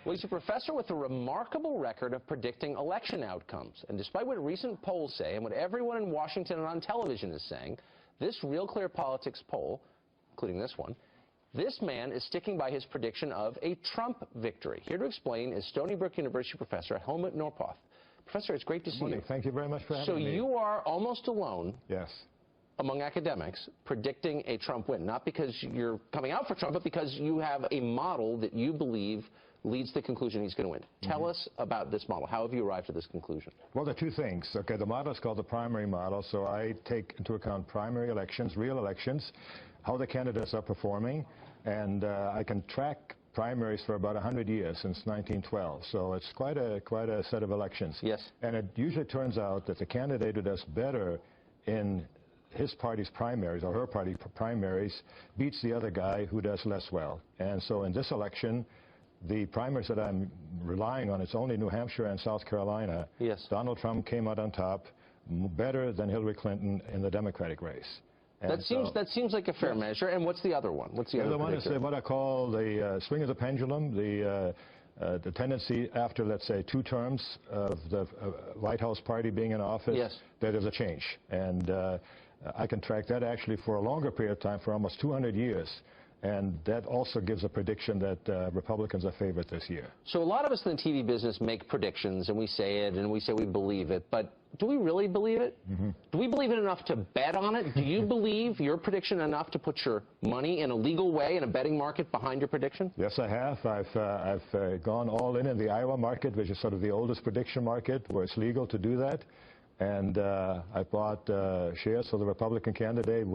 Well, he's a professor with a remarkable record of predicting election outcomes. And despite what recent polls say and what everyone in Washington and on television is saying, this Real Clear Politics poll, including this one, this man is sticking by his prediction of a Trump victory. Here to explain is Stony Brook University professor Helmut Norpoth. Professor, it's great to see you. Thank you very much for having me. So you are almost alone. Yes. Among academics, predicting a Trump win, not because you're coming out for Trump, but because you have a model that you believe leads to the conclusion he's going to win. Tell us about this model. How have you arrived at this conclusion? Well, there are two things. Okay, the model is called the primary model, so I take into account primary elections, real elections, how the candidates are performing, and I can track primaries for about 100 years, since 1912. So it's quite a set of elections. Yes. And it usually turns out that the candidate who does better in his party's primaries, or her party primaries, beats the other guy who does less well. And so in this election, the primaries that I'm relying on, it's only New Hampshire and South Carolina. Yes. Donald Trump came out on top, better than Hillary Clinton in the Democratic race. That seems like a fair measure. And what's the other one? What's the other one? Is what I call the swing of the pendulum, the tendency after, let's say, 2 terms of the White House party being in office, yes, that there's a change. And I can track that actually for a longer period of time, for almost 200 years. And that also gives a prediction that Republicans are favored this year. So a lot of us in the TV business make predictions, and we say it, and we say we believe it. But do we really believe it? Mm-hmm. Do we believe it enough to bet on it? Do you believe your prediction enough to put your money in a legal way in a betting market behind your prediction? Yes, I have. I've gone all in the Iowa market, which is sort of the oldest prediction market, where it's legal to do that. And I bought shares for the Republican candidate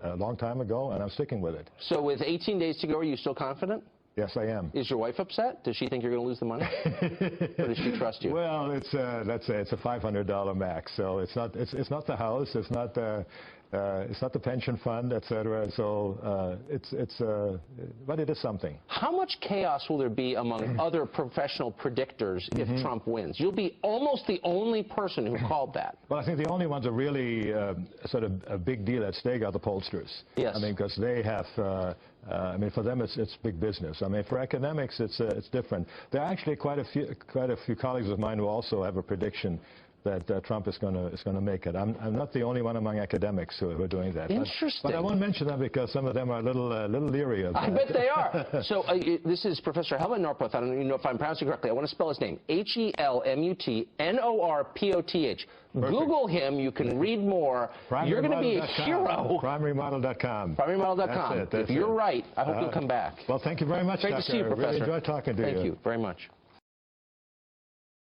a long time ago, and I'm sticking with it. So with 18 days to go, are you still confident? Yes, I am. Is your wife upset? Does she think you're going to lose the money? Or does she trust you? Well, let's say it's a $500 max, so it's not the house, it's not the pension fund, etc. So but it is something. How much chaos will there be among other professional predictors if Trump wins? You'll be almost the only person who called that. Well, I think the only ones are really sort of a big deal at stake are the pollsters. Yes. I mean, because they have. I mean, for them, it's big business. I mean, for academics, it's different. There are actually quite a few colleagues of mine who also have a prediction that Trump is going to make it. I'm not the only one among academics who are doing that. Interesting. But I won't mention them because some of them are a little leery of that. I bet they are. So this is Professor Helmut Norpoth. I don't even know if I'm pronouncing it correctly. I want to spell his name. Helmut Norpoth. Google him. You can read more. You're going to be a hero. PrimaryModel.com. PrimaryModel.com. If you're right, I hope you'll come back. Well, thank you very much, Great to see you, Professor. I really enjoyed talking to you. Thank you very much.